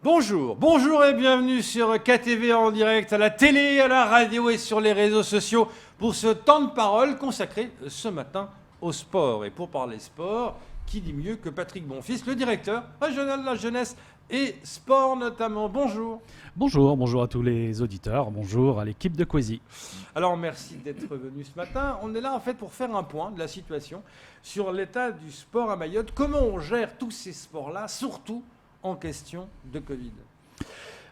Bonjour et bienvenue sur KTV en direct, à la télé, à la radio et sur les réseaux sociaux pour ce temps de parole consacré ce matin au sport. Et pour parler sport, qui dit mieux que Patrick Bonfils, le directeur régional de la jeunesse et sport notamment. Bonjour. Bonjour à tous les auditeurs, bonjour à l'équipe de Quasi. Alors merci d'être venu ce matin. On est là en fait pour faire un point de la situation sur l'état du sport à Mayotte. Comment on gère tous ces sports-là, surtout en question de Covid?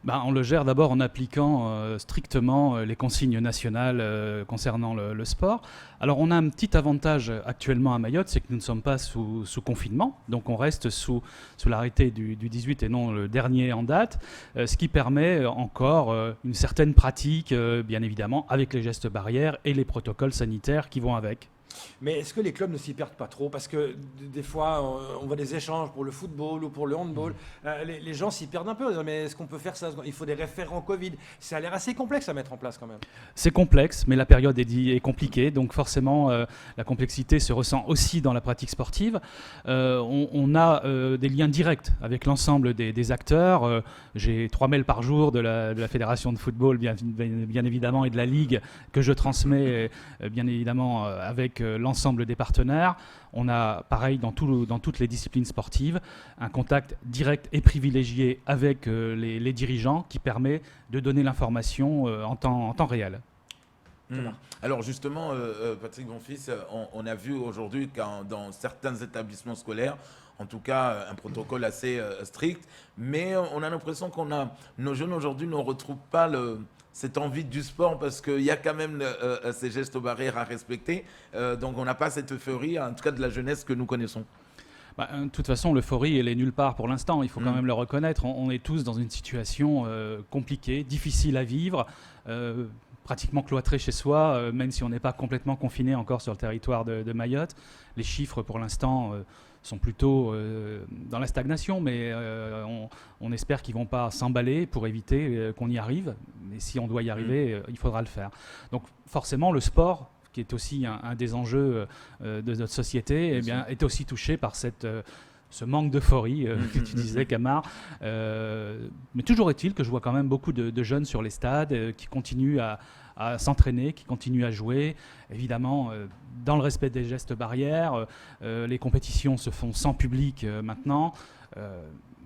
On le gère d'abord en appliquant strictement les consignes nationales concernant le sport. Alors on a un petit avantage actuellement à Mayotte, c'est que nous ne sommes pas sous confinement, donc on reste sous l'arrêté du 18 et non le dernier en date, ce qui permet encore une certaine pratique, bien évidemment, avec les gestes barrières et les protocoles sanitaires qui vont avec. Mais est-ce que les clubs ne s'y perdent pas trop? Parce que des fois, on voit des échanges pour le football ou pour le handball. Les gens s'y perdent un peu. Mais est-ce qu'on peut faire ça? Il faut des référents Covid. Ça a l'air assez complexe à mettre en place quand même. C'est complexe, mais la période est compliquée. Donc forcément, la complexité se ressent aussi dans la pratique sportive. On a des liens directs avec l'ensemble des acteurs. J'ai 3 mails par jour de la Fédération de football, bien évidemment, et de la Ligue que je transmets, bien évidemment, avec l'ensemble des partenaires. On a, pareil, dans toutes les disciplines sportives, un contact direct et privilégié avec les dirigeants qui permet de donner l'information en temps réel. Alors justement, Patrick Bonfils, on a vu aujourd'hui que dans certains établissements scolaires, en tout cas un protocole assez strict, mais on a l'impression nos jeunes aujourd'hui ne retrouvent pas cette envie du sport parce qu'il y a quand même ces gestes barrières à respecter. Donc on n'a pas cette euphorie, en tout cas de la jeunesse que nous connaissons. De toute façon, l'euphorie, elle est nulle part pour l'instant. Il faut quand même le reconnaître. On est tous dans une situation compliquée, difficile à vivre, pratiquement cloîtré chez soi, même si on n'est pas complètement confiné encore sur le territoire de Mayotte. Les chiffres, pour l'instant, sont plutôt dans la stagnation, mais on espère qu'ils ne vont pas s'emballer pour éviter qu'on y arrive. Mais si on doit y arriver, il faudra le faire. Donc forcément, le sport, qui est aussi un des enjeux de notre société, est aussi touché par ce manque d'euphorie que tu disais, Camar. Mais toujours est-il que je vois quand même beaucoup de jeunes sur les stades qui continuent à s'entraîner, qui continuent à jouer. Évidemment, dans le respect des gestes barrières, les compétitions se font sans public maintenant.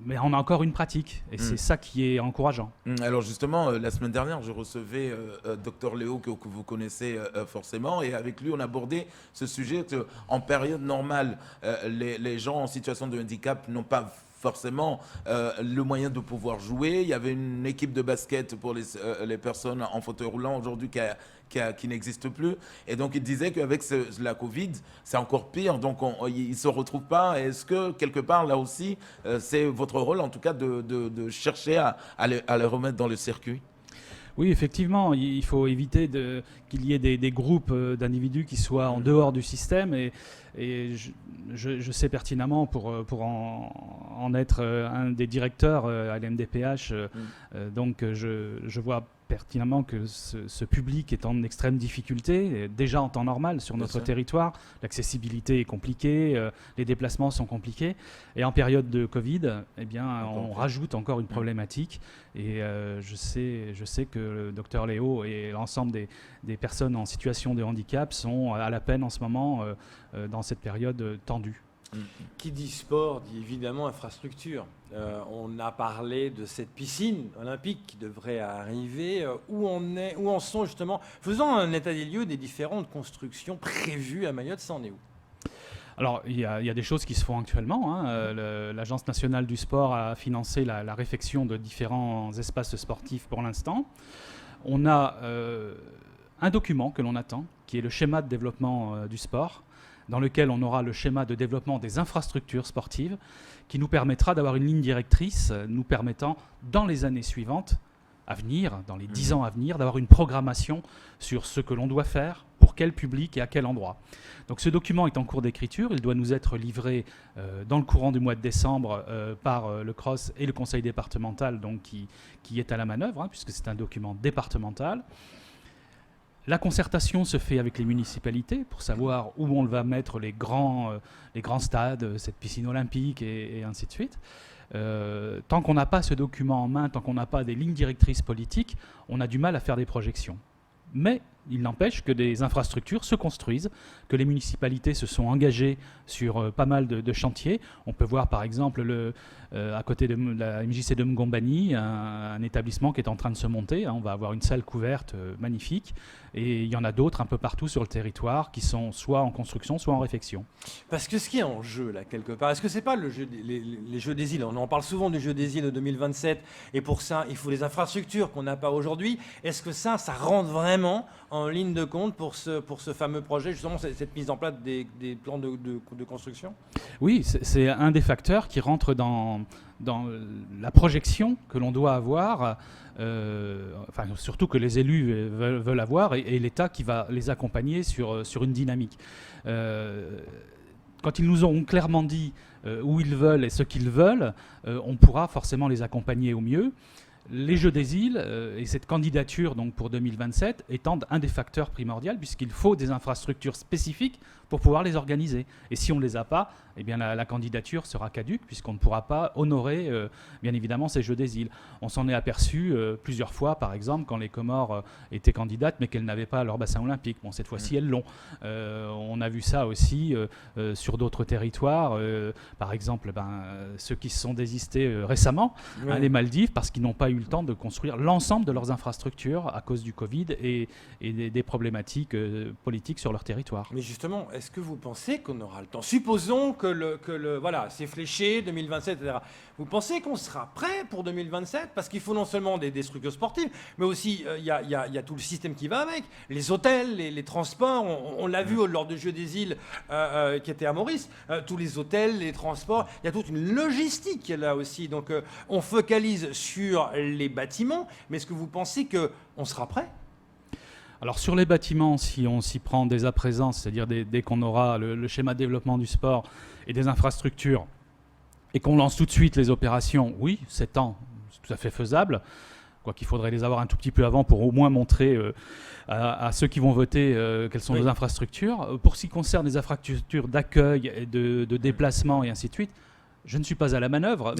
Mais on a encore une pratique et c'est ça qui est encourageant. Alors justement, la semaine dernière, je recevais Dr Léo que vous connaissez forcément et avec lui, on abordait ce sujet qu'en période normale, les gens en situation de handicap n'ont pas forcément le moyen de pouvoir jouer. Il y avait une équipe de basket pour les personnes en fauteuil roulant aujourd'hui qui n'existe plus. Et donc, il disait qu'avec la Covid, c'est encore pire. Donc, ils ne se retrouvent pas. Est-ce que, quelque part, là aussi, c'est votre rôle, en tout cas, de chercher à les remettre dans le circuit? Oui, effectivement, il faut éviter qu'il y ait des groupes d'individus qui soient en dehors du système. Et je sais pertinemment, pour en être un des directeurs à l'MDPH, donc je vois pertinemment que ce public est en extrême difficulté, déjà en temps normal sur notre territoire. L'accessibilité est compliquée, les déplacements sont compliqués. Et en période de Covid, on rajoute encore une problématique. Et je sais que le docteur Léo et l'ensemble des personnes en situation de handicap sont à la peine en ce moment dans cette période tendue. Qui dit sport dit évidemment infrastructure. On a parlé de cette piscine olympique qui devrait arriver. Où en sont justement? Faisons un état des lieux des différentes constructions prévues à Mayotte, ça en est où? Alors, il y a des choses qui se font actuellement. L'Agence nationale du sport a financé la réfection de différents espaces sportifs pour l'instant. On a un document que l'on attend, qui est le schéma de développement du sport, dans lequel on aura le schéma de développement des infrastructures sportives, qui nous permettra d'avoir une ligne directrice, nous permettant, dans les années suivantes, à venir, dans les 10 ans à venir, d'avoir une programmation sur ce que l'on doit faire, pour quel public et à quel endroit. Donc ce document est en cours d'écriture, il doit nous être livré dans le courant du mois de décembre par le CROSS et le conseil départemental donc, qui est à la manœuvre, puisque c'est un document départemental. La concertation se fait avec les municipalités pour savoir où on va mettre les grands stades, cette piscine olympique et ainsi de suite. Tant qu'on n'a pas ce document en main, tant qu'on n'a pas des lignes directrices politiques, on a du mal à faire des projections. Mais il n'empêche que des infrastructures se construisent, que les municipalités se sont engagées sur pas mal de chantiers. On peut voir par exemple à côté de la MJC de Mgombani, un établissement qui est en train de se monter. On va avoir une salle couverte magnifique. Et il y en a d'autres un peu partout sur le territoire qui sont soit en construction, soit en réfection. Parce que ce qui est en jeu, là, quelque part, est-ce que c'est pas les jeux des îles? On en parle souvent du jeu des îles de 2027, et pour ça, il faut les infrastructures qu'on n'a pas aujourd'hui. Est-ce que ça rentre vraiment en ligne de compte pour ce fameux projet, justement, cette mise en place des plans de construction? Oui, c'est un des facteurs qui rentre dans la projection que l'on doit avoir, surtout que les élus veulent avoir, et l'État qui va les accompagner sur une dynamique. Quand ils nous auront clairement dit où ils veulent et ce qu'ils veulent, on pourra forcément les accompagner au mieux. Les Jeux des îles et cette candidature donc, pour 2027 étant un des facteurs primordiaux, puisqu'il faut des infrastructures spécifiques pour pouvoir les organiser. Et si on ne les a pas, eh bien la candidature sera caduque, puisqu'on ne pourra pas honorer, bien évidemment, ces Jeux des îles. On s'en est aperçu plusieurs fois, par exemple, quand les Comores étaient candidates, mais qu'elles n'avaient pas leur bassin olympique. Bon, cette fois-ci, elles l'ont. On a vu ça aussi sur d'autres territoires. Par exemple, ceux qui se sont désistés récemment, les Maldives, parce qu'ils n'ont pas eu le temps de construire l'ensemble de leurs infrastructures à cause du Covid et des problématiques politiques sur leur territoire. Mais justement, est-ce que vous pensez qu'on aura le temps? Supposons que voilà, c'est fléché, 2027, etc. Vous pensez qu'on sera prêt pour 2027? Parce qu'il faut non seulement des structures sportives, mais aussi il y a tout le système qui va avec, les hôtels, les transports. On l'a vu lors du Jeu des îles qui était à Maurice, tous les hôtels, les transports. Il y a toute une logistique là aussi. Donc on focalise sur les bâtiments, mais est-ce que vous pensez qu'on sera prêt? Alors sur les bâtiments, si on s'y prend dès à présent, c'est-à-dire dès qu'on aura le schéma de développement du sport et des infrastructures, et qu'on lance tout de suite les opérations, oui, 7 ans, c'est tout à fait faisable. Quoi qu'il faudrait les avoir un tout petit peu avant pour au moins montrer à ceux qui vont voter quelles sont nos infrastructures. Pour ce qui concerne les infrastructures d'accueil et de déplacement et ainsi de suite, je ne suis pas à la manœuvre,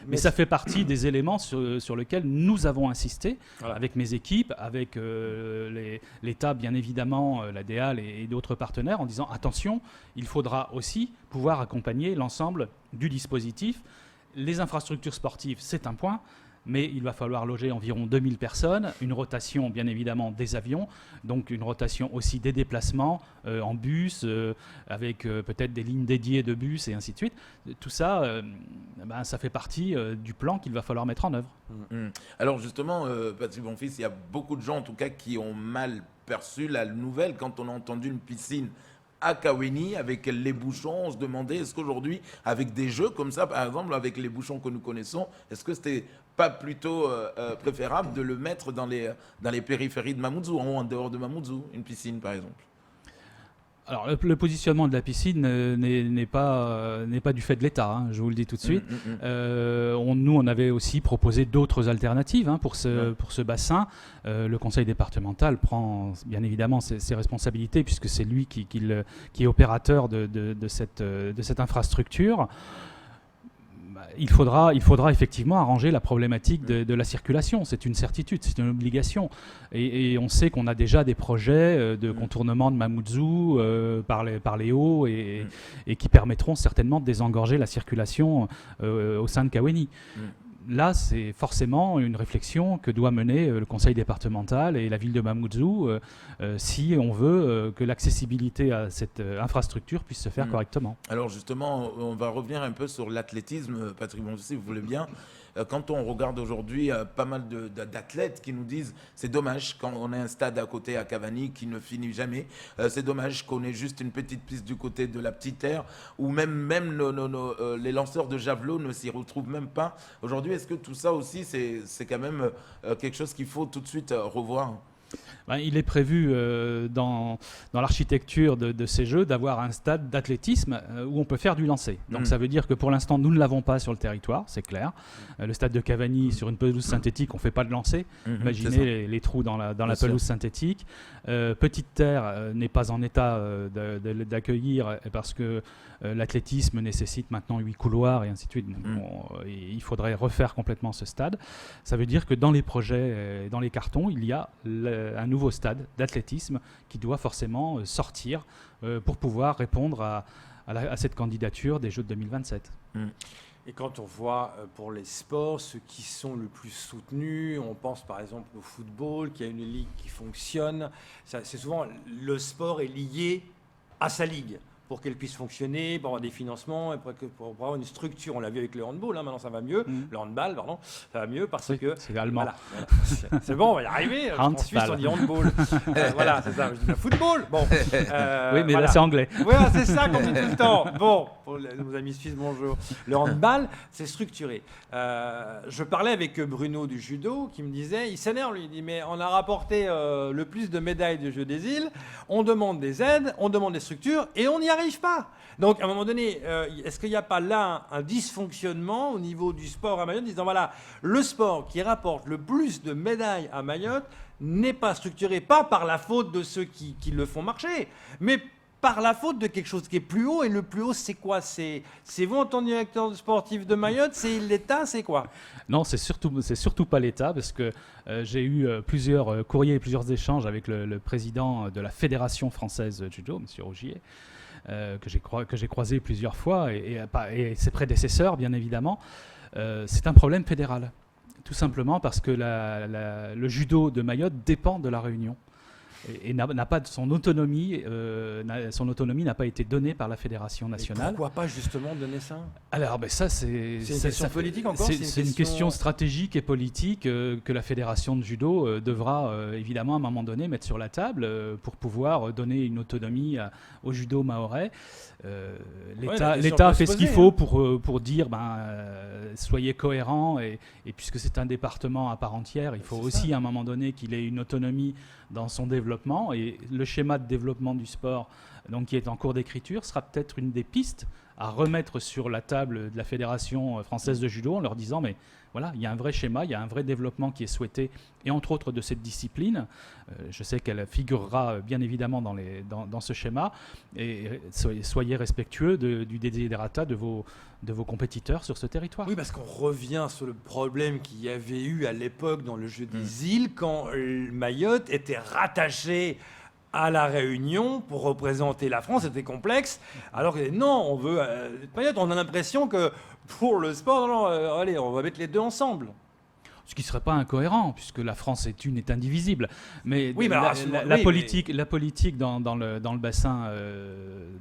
mais ça fait partie des éléments sur lesquels nous avons insisté avec mes équipes, avec l'État bien évidemment, la DEAL et d'autres partenaires, en disant attention, il faudra aussi pouvoir accompagner l'ensemble du dispositif. Les infrastructures sportives, c'est un point, mais il va falloir loger environ 2000 personnes, une rotation bien évidemment des avions, donc une rotation aussi des déplacements en bus, avec peut-être des lignes dédiées de bus et ainsi de suite. Tout ça, ça fait partie du plan qu'il va falloir mettre en œuvre. Alors justement, Patrick Bonfils, il y a beaucoup de gens en tout cas qui ont mal perçu la nouvelle quand on a entendu une piscine à Kaweni avec les bouchons. On se demandait, est-ce qu'aujourd'hui, avec des jeux comme ça, par exemple, avec les bouchons que nous connaissons, est-ce que c'était pas plutôt préférable de le mettre dans les périphéries de Mamoudzou, en dehors de Mamoudzou, une piscine par exemple? Alors le positionnement de la piscine n'est pas du fait de l'État, hein, je vous le dis tout de suite. Nous, on avait aussi proposé d'autres alternatives pour ce bassin. Le conseil départemental prend bien évidemment ses responsabilités, puisque c'est lui qui est opérateur de cette infrastructure. Il faudra effectivement arranger la problématique de la circulation. C'est une certitude, c'est une obligation. Et on sait qu'on a déjà des projets de contournement de Mamoudzou par les hauts et qui permettront certainement de désengorger la circulation au sein de Kaweni. Là, c'est forcément une réflexion que doit mener le conseil départemental et la ville de Mamoudzou si on veut que l'accessibilité à cette infrastructure puisse se faire correctement. Alors justement, on va revenir un peu sur l'athlétisme, Patrick Bonfils, si vous voulez bien. Quand on regarde aujourd'hui pas mal d'athlètes qui nous disent c'est dommage quand on a un stade à côté à Cavani qui ne finit jamais, c'est dommage qu'on ait juste une petite piste du côté de la petite terre, ou même les lanceurs de javelot ne s'y retrouvent même pas. Aujourd'hui, est-ce que tout ça aussi c'est quand même quelque chose qu'il faut tout de suite revoir? Il est prévu dans l'architecture de ces jeux d'avoir un stade d'athlétisme où on peut faire du lancer. Donc ça veut dire que pour l'instant, nous ne l'avons pas sur le territoire, c'est clair. Le stade de Cavani, sur une pelouse synthétique, on ne fait pas de lancer. Imaginez les trous dans la pelouse synthétique. Petite Terre n'est pas en état d'accueillir parce que l'athlétisme nécessite maintenant 8 couloirs et ainsi de suite. Donc, il faudrait refaire complètement ce stade. Ça veut dire que dans les projets, dans les cartons, il y a un nouveau stade d'athlétisme qui doit forcément sortir pour pouvoir répondre à cette candidature des Jeux de 2027. Et quand on voit pour les sports, ceux qui sont le plus soutenus, on pense par exemple au football, qui a une ligue qui fonctionne. C'est souvent le sport est lié à sa ligue pour qu'elle puisse fonctionner, pour avoir des financements, et pour avoir une structure. On l'a vu avec le handball, maintenant ça va mieux. Le handball, pardon, ça va mieux parce que... C'est allemand. Voilà. C'est bon, on va y arriver. En Suisse, on dit handball. Voilà, c'est ça. Je dis football. Bon. Oui, mais là, c'est anglais. Voilà, c'est ça qu'on dit tout le temps. Bon, pour nos amis suisses, bonjour. Le handball, c'est structuré. Je parlais avec Bruno du judo qui me disait, il s'énerve, lui, il dit, mais on a rapporté le plus de médailles du Jeux des îles, on demande des aides, on demande des structures, et on n'y arrive pas. Donc, à un moment donné, est-ce qu'il n'y a pas là un dysfonctionnement au niveau du sport à Mayotte, en disant, voilà, le sport qui rapporte le plus de médailles à Mayotte n'est pas structuré, pas par la faute de ceux qui le font marcher, mais par la faute de quelque chose qui est plus haut. Et le plus haut, c'est quoi? C'est vous, en tant que directeur sportif de Mayotte? C'est l'État? C'est quoi? Non, c'est surtout pas l'État, parce que j'ai eu plusieurs courriers et plusieurs échanges avec le président de la Fédération française de judo, M. Rogier, que j'ai croisé plusieurs fois, et ses prédécesseurs, bien évidemment. C'est un problème fédéral, tout simplement parce que le judo de Mayotte dépend de la Réunion. Et n'a pas son autonomie n'a pas été donnée par la Fédération nationale. Et pourquoi pas justement donner ça? Alors ça c'est une question politique encore. C'est une question stratégique et politique que la Fédération de judo devra évidemment à un moment donné mettre sur la table pour pouvoir donner une autonomie au judo mahorais. L'État fait ce qu'il faut pour dire soyez cohérents, et puisque c'est un département à part entière, il faut aussi à un moment donné qu'il ait une autonomie dans son développement, et le schéma de développement du sport donc, qui est en cours d'écriture sera peut-être une des pistes à remettre sur la table de la Fédération française de judo en leur disant mais voilà, il y a un vrai schéma, il y a un vrai développement qui est souhaité, et entre autres de cette discipline. Je sais qu'elle figurera bien évidemment dans ce schéma, et soyez respectueux du desiderata de vos compétiteurs sur ce territoire. Oui, parce qu'on revient sur le problème qu'il y avait eu à l'époque dans le jeu des îles, quand Mayotte était rattaché à la Réunion pour représenter la France. C'était complexe, alors que non, on veut Mayotte. On a l'impression que pour le sport, allez, on va mettre les deux ensemble. Ce qui ne serait pas incohérent, puisque la France est indivisible. Mais oui, la politique dans le bassin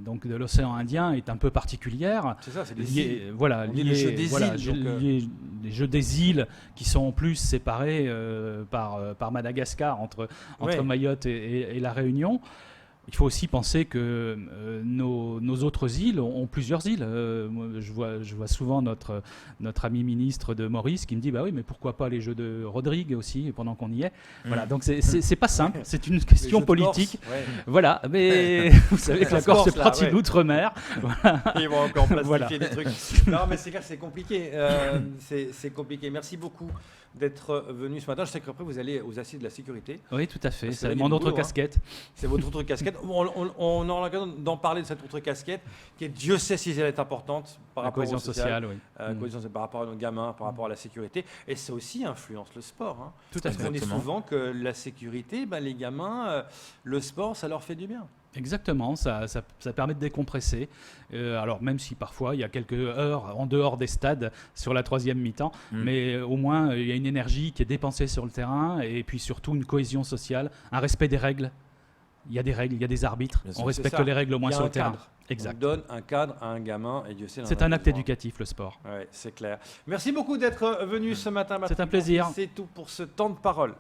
donc de l'océan Indien est un peu particulière. C'est ça, c'est des îles. Voilà, les jeux des îles. Les jeux des îles qui sont en plus séparés par Madagascar entre Mayotte et la Réunion. Il faut aussi penser que nos autres îles ont plusieurs îles. Je vois souvent notre ami ministre de Maurice qui me dit bah oui, mais pourquoi pas les jeux de Rodrigue aussi pendant qu'on y est. Voilà, donc c'est pas simple, c'est une question politique. Voilà, mais vous savez que la Corse fait partie de l'outre-mer. Voilà. Ils vont encore plastifier des trucs. Non, mais c'est clair, c'est compliqué. C'est compliqué. Merci beaucoup d'être venu ce matin. Je sais qu'après vous allez aux assises de la sécurité. Oui, tout à fait. C'est mon autre casquette. C'est votre autre casquette. On aura l'occasion d'en parler de cette autre casquette, qui est, Dieu sait si elle est importante par rapport cohésion au social, sociale, par rapport à nos gamins, par rapport à la sécurité. Et ça aussi influence le sport. Hein. Tout à fait. Parce qu'on dit souvent que la sécurité, les gamins, le sport, ça leur fait du bien. Exactement, ça permet de décompresser. Alors même si parfois il y a quelques heures en dehors des stades sur la troisième mi-temps, mais au moins il y a une énergie qui est dépensée sur le terrain, et puis surtout une cohésion sociale, un respect des règles. Il y a des règles, il y a des arbitres. On respecte les règles au moins sur le terrain. Exact. On donne un cadre à un gamin, et Dieu sait. C'est un acte éducatif, le sport. Ouais, c'est clair. Merci beaucoup d'être venu ce matin. C'est un plaisir. C'est tout pour ce temps de parole.